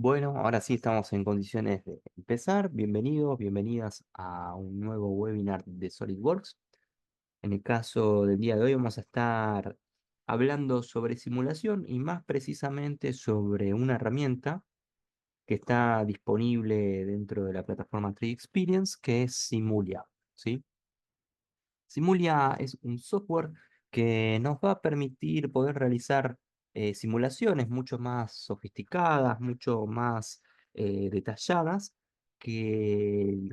Bueno, ahora sí estamos en condiciones de empezar. Bienvenidos, bienvenidas a un nuevo webinar de SolidWorks. En el caso del día de hoy vamos a estar hablando sobre simulación y más precisamente sobre una herramienta que está disponible dentro de la plataforma 3D Experience, que es Simulia, ¿sí? Simulia es un software que nos va a permitir poder realizar simulaciones mucho más sofisticadas, mucho más detalladas que,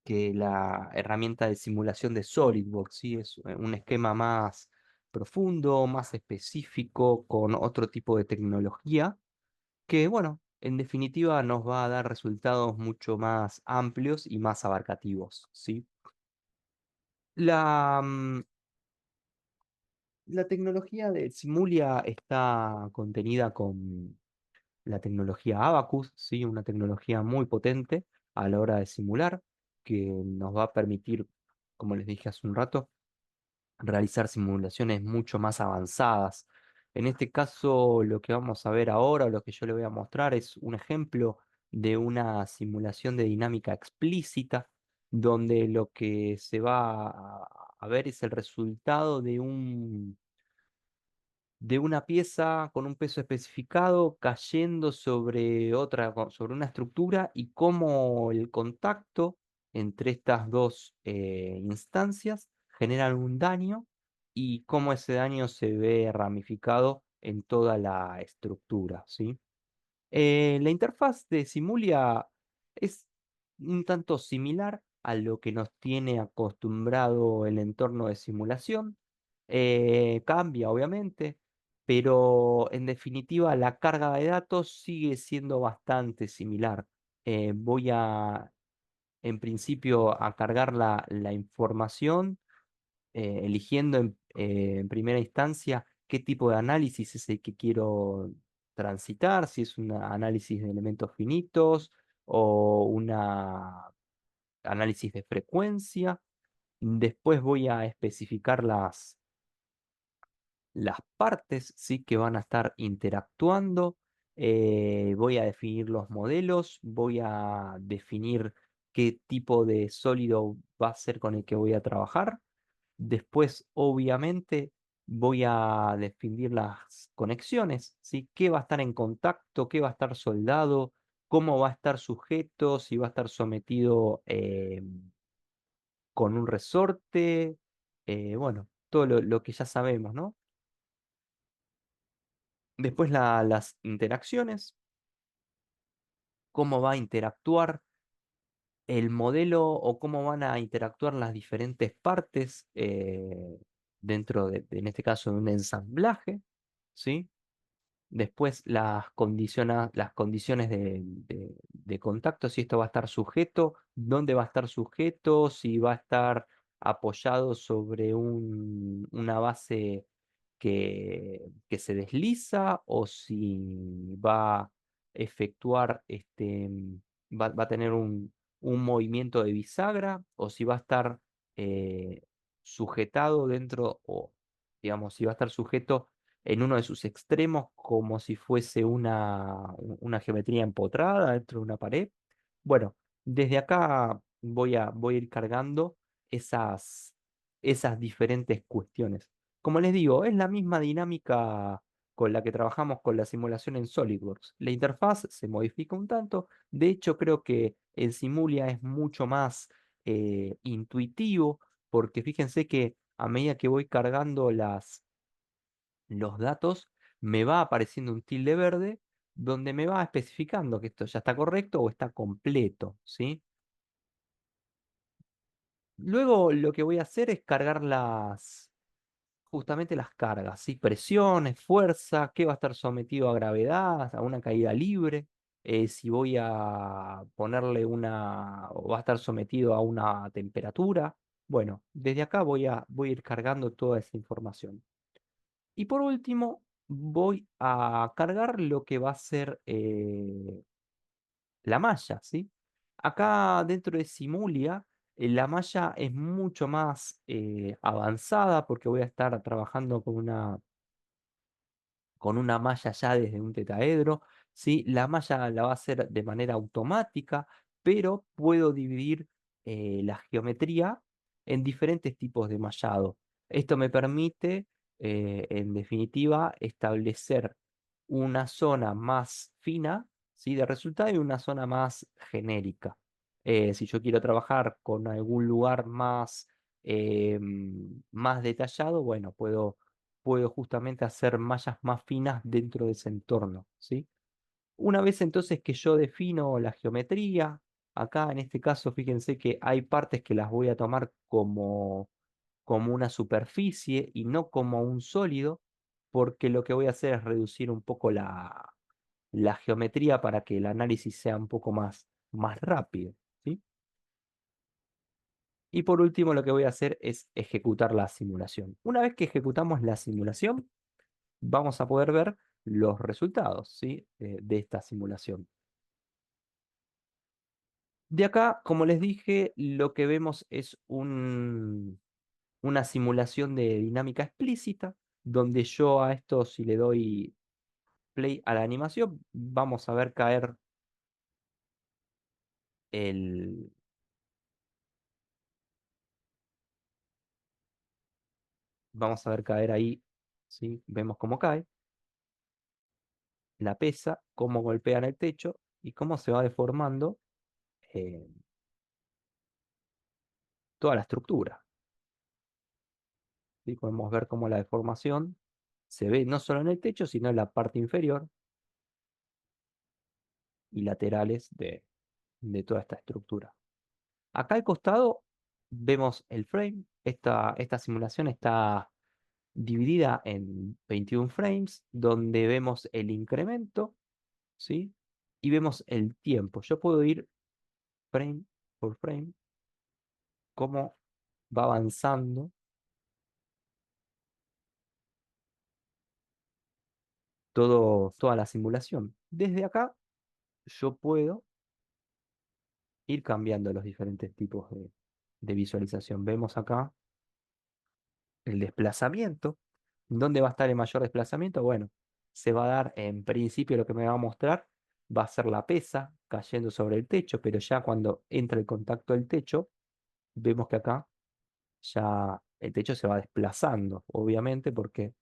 que la herramienta de simulación de SolidWorks, ¿sí? Es un esquema más profundo, más específico, con otro tipo de tecnología que, bueno, en definitiva nos va a dar resultados mucho más amplios y más abarcativos, ¿sí? La, mm, La tecnología de Simulia está contenida con la tecnología Abacus, ¿sí? Una tecnología muy potente a la hora de simular, que nos va a permitir, como les dije hace un rato, realizar simulaciones mucho más avanzadas. En este caso, lo que vamos a ver ahora, o lo que yo le voy a mostrar, es un ejemplo de una simulación de dinámica explícita, donde lo que se va a ver es el resultado de una pieza con un peso especificado cayendo sobre otra, sobre una estructura y cómo el contacto entre estas dos instancias generan un daño y cómo ese daño se ve ramificado en toda la estructura, ¿sí? La interfaz de Simulia es un tanto similar a lo que nos tiene acostumbrado el entorno de simulación. Cambia, obviamente, pero en definitiva la carga de datos sigue siendo bastante similar. Voy en principio, a cargar la información eligiendo en primera instancia qué tipo de análisis es el que quiero transitar, si es un análisis de elementos finitos o un análisis de frecuencia. Después voy a especificar las partes, ¿sí? Que van a estar interactuando. Voy a definir los modelos, voy a definir qué tipo de sólido va a ser con el que voy a trabajar. Después, obviamente, voy a definir las conexiones, ¿sí? ¿Qué va a estar en contacto? ¿Qué va a estar soldado? ¿Cómo va a estar sujeto? ¿Si va a estar sometido con un resorte? Bueno, todo lo que ya sabemos, ¿no? Después las interacciones, cómo va a interactuar el modelo o cómo van a interactuar las diferentes partes dentro en este caso, de un ensamblaje, ¿sí? Después las condiciones de contacto, si esto va a estar sujeto, dónde va a estar sujeto, si va a estar apoyado sobre una base que se desliza o si va a efectuar va a tener un movimiento de bisagra o si va a estar eh, sujetado dentro o digamos si va a estar sujeto en uno de sus extremos como si fuese una geometría empotrada dentro de una pared. Bueno, desde acá voy a ir cargando esas, esas diferentes cuestiones. Como les digo, es la misma dinámica con la que trabajamos con la simulación en SolidWorks. La interfaz se modifica un tanto. De hecho, creo que en Simulia es mucho más intuitivo, porque fíjense que a medida que voy cargando los datos, me va apareciendo un tilde verde donde me va especificando que esto ya está correcto o está completo, ¿sí? Luego lo que voy a hacer es cargar justamente las cargas, ¿sí? Presiones, fuerza, qué va a estar sometido a gravedad, a una caída libre, si voy a ponerle o va a estar sometido a una temperatura. Bueno, desde acá voy a ir cargando toda esa información. Y por último, voy a cargar lo que va a ser la malla, ¿sí? Acá dentro de Simulia, la malla es mucho más avanzada porque voy a estar trabajando con una malla ya desde un tetaedro. ¿sí? La malla la va a hacer de manera automática, pero puedo dividir la geometría en diferentes tipos de mallado. Esto me permite, en definitiva, establecer una zona más fina, ¿sí? De resultado y una zona más genérica. Si yo quiero trabajar con algún lugar más detallado, bueno, puedo justamente hacer mallas más finas dentro de ese entorno, ¿sí? Una vez entonces que yo defino la geometría, acá en este caso fíjense que hay partes que las voy a tomar como una superficie y no como un sólido, porque lo que voy a hacer es reducir un poco la geometría para que el análisis sea un poco más rápido, ¿sí? Y por último, lo que voy a hacer es ejecutar la simulación. Una vez que ejecutamos la simulación, vamos a poder ver los resultados, ¿sí? De esta simulación. De acá, como les dije, lo que vemos es una simulación de dinámica explícita, donde yo a esto, si le doy play a la animación, el, vamos a ver caer ahí, ¿sí? Vemos cómo cae, la pesa, cómo golpea en el techo y cómo se va deformando eh, toda la estructura, ¿sí? Podemos ver cómo la deformación se ve no solo en el techo, sino en la parte inferior y laterales de toda esta estructura. Acá al costado vemos el frame. Esta simulación está dividida en 21 frames, donde vemos el incremento, ¿sí? Y vemos el tiempo. Yo puedo ir frame por frame, cómo va avanzando toda la simulación. Desde acá yo puedo ir cambiando los diferentes tipos de visualización. Vemos acá el desplazamiento. ¿Dónde va a estar el mayor desplazamiento? Bueno, se va a dar en principio lo que me va a mostrar va a ser la pesa cayendo sobre el techo, pero ya cuando entra el contacto del techo, vemos que acá ya el techo se va desplazando, obviamente, porque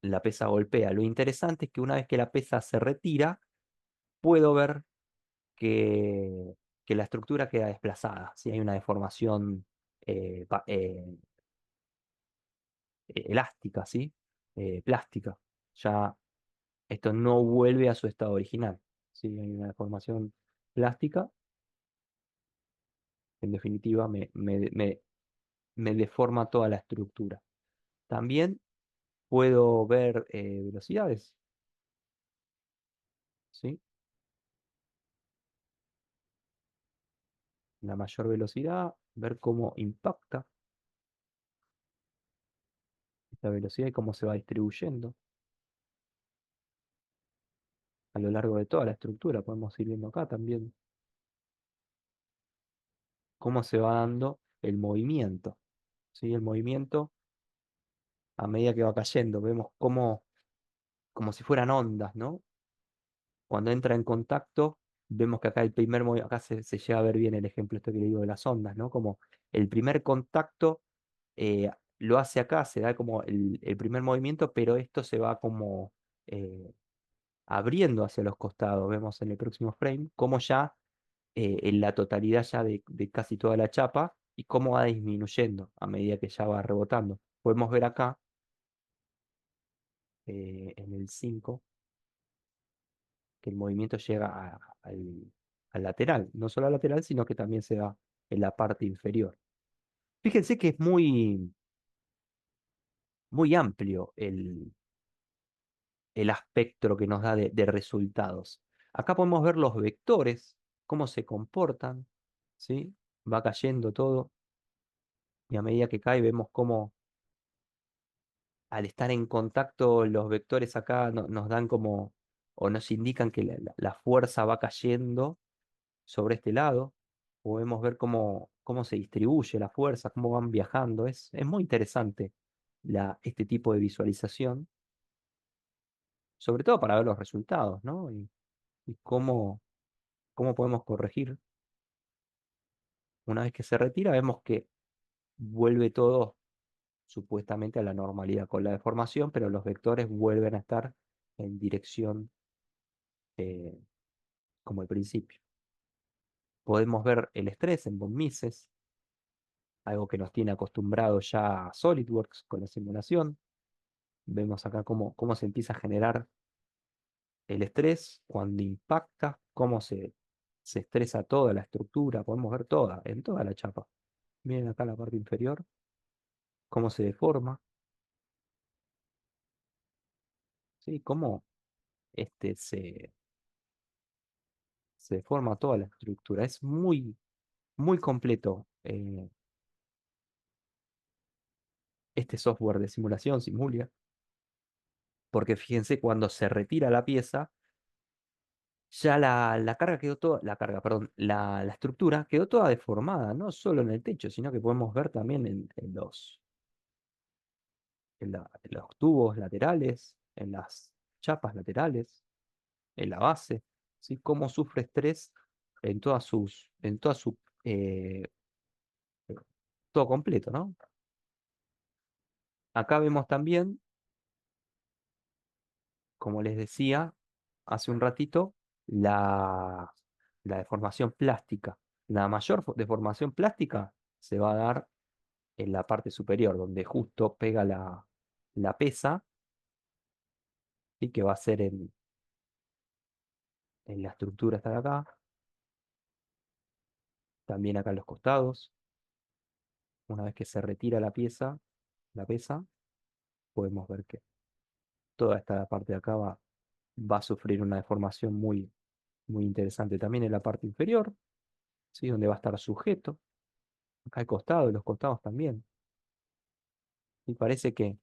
la pesa golpea. Lo interesante es que una vez que la pesa se retira, puedo ver que, que la estructura queda desplazada. Si hay una deformación eh, pa- eh, elástica, ¿sí? Plástica. Ya esto no vuelve a su estado original. ¿Sí? Hay una deformación plástica, en definitiva me deforma toda la estructura. También puedo ver velocidades, ¿sí? La mayor velocidad, ver cómo impacta esta velocidad y cómo se va distribuyendo a lo largo de toda la estructura. Podemos ir viendo acá también cómo se va dando el movimiento, ¿sí? El movimiento a medida que va cayendo. Vemos como si fueran ondas, ¿no? Cuando entra en contacto, vemos que acá acá se llega a ver bien el ejemplo este que le digo de las ondas, ¿no? Como el primer contacto eh, lo hace acá, se da como el primer movimiento, pero esto se va como eh, abriendo hacia los costados. Vemos en el próximo frame cómo ya en la totalidad ya de casi toda la chapa y cómo va disminuyendo a medida que ya va rebotando. Podemos ver acá en el 5 que el movimiento llega al lateral, no solo al lateral, sino que también se da en la parte inferior. Fíjense que es muy amplio el espectro que nos da de resultados. Acá podemos ver los vectores, cómo se comportan, ¿sí? Va cayendo todo y a medida que cae vemos cómo al estar en contacto los vectores acá nos dan como, o nos indican que la fuerza va cayendo sobre este lado. Podemos ver cómo se distribuye la fuerza, cómo van viajando. Es muy interesante este tipo de visualización, sobre todo para ver los resultados, ¿no? Y cómo podemos corregir. Una vez que se retira, vemos que vuelve todo supuestamente a la normalidad con la deformación, pero los vectores vuelven a estar en dirección eh, como al principio. Podemos ver el estrés en von Mises, algo que nos tiene acostumbrado ya a SolidWorks con la simulación. Vemos acá cómo se empieza a generar el estrés cuando impacta, se estresa toda la estructura, podemos ver toda, en toda la chapa. Miren acá la parte inferior, cómo se deforma, ¿sí? Cómo este, se deforma toda la estructura. Es muy completo este software de simulación, Simulia, porque fíjense, cuando se retira la pieza, ya la carga quedó toda, la carga, perdón, la estructura quedó toda deformada, no solo en el techo, sino que podemos ver también en los tubos laterales, en las chapas laterales, en la base, ¿sí? Cómo sufre estrés en toda su, eh, todo completo, ¿no? Acá vemos también, como les decía hace un ratito, la, la deformación plástica. La mayor deformación plástica se va a dar en la parte superior, donde justo pega la pesa, y que va a ser en la estructura está de acá, también acá en los costados. Una vez que se retira la pieza, la pesa, podemos ver que toda esta parte de acá va a sufrir una deformación muy interesante. También en la parte inferior, ¿sí? Donde va a estar sujeto, acá al costado, y los costados también. Y parece que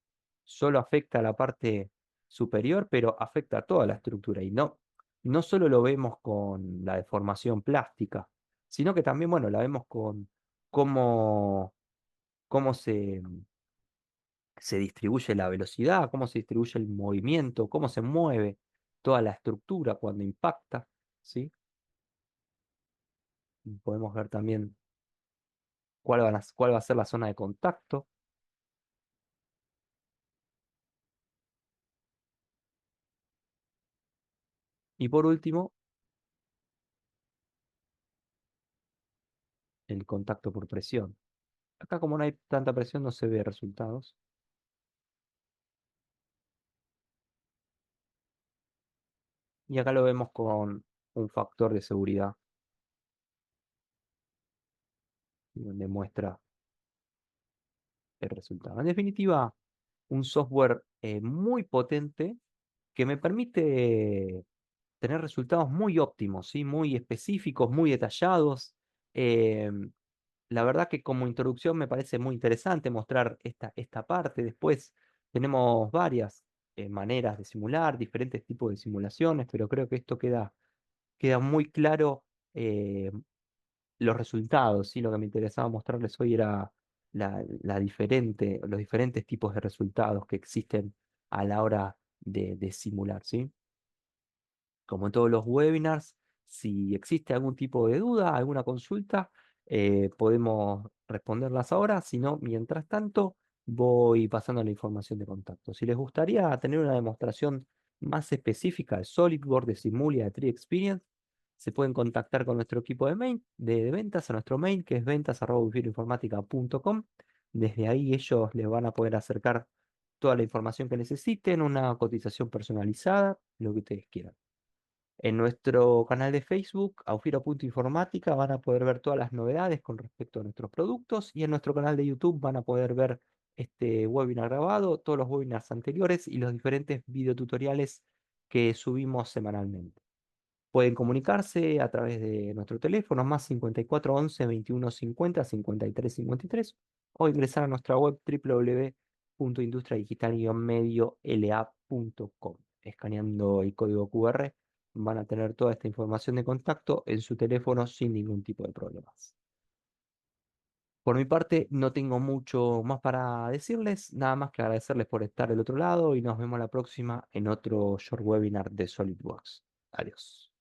solo afecta a la parte superior, pero afecta a toda la estructura. Y no solo lo vemos con la deformación plástica, sino que también, bueno, la vemos con cómo, cómo se distribuye la velocidad, cómo se distribuye el movimiento, cómo se mueve toda la estructura cuando impacta, ¿sí? Y podemos ver también cuál va a ser la zona de contacto. Y por último, el contacto por presión. Acá, como no hay tanta presión, no se ve resultados. Y acá lo vemos con un factor de seguridad, donde muestra el resultado. En definitiva, un software muy potente que me permite tener resultados muy óptimos, ¿sí? Muy específicos, muy detallados. Eh, la verdad que como introducción me parece muy interesante mostrar esta parte. Después tenemos varias maneras de simular, diferentes tipos de simulaciones, pero creo que esto queda muy claro los resultados, ¿sí? Lo que me interesaba mostrarles hoy era los diferentes tipos de resultados que existen a la hora de simular, ¿sí? Como en todos los webinars, si existe algún tipo de duda, alguna consulta, podemos responderlas ahora. Si no, mientras tanto, voy pasando la información de contacto. Si les gustaría tener una demostración más específica de SolidWorks, de Simulia, de Tree Experience, se pueden contactar con nuestro equipo de ventas a nuestro mail, que es ventas@wifiroinformatica.com. Desde ahí ellos les van a poder acercar toda la información que necesiten, una cotización personalizada, lo que ustedes quieran. En nuestro canal de Facebook, Aufiro.informática, van a poder ver todas las novedades con respecto a nuestros productos, y en nuestro canal de YouTube van a poder ver este webinar grabado, todos los webinars anteriores y los diferentes videotutoriales que subimos semanalmente. Pueden comunicarse a través de nuestro teléfono más 54 11 21 50 53 53, o ingresar a nuestra web www.industriadigital-medio-la.com. Escaneando el código QR van a tener toda esta información de contacto en su teléfono sin ningún tipo de problemas. Por mi parte, no tengo mucho más para decirles, nada más que agradecerles por estar del otro lado y nos vemos la próxima en otro short webinar de SolidWorks. Adiós.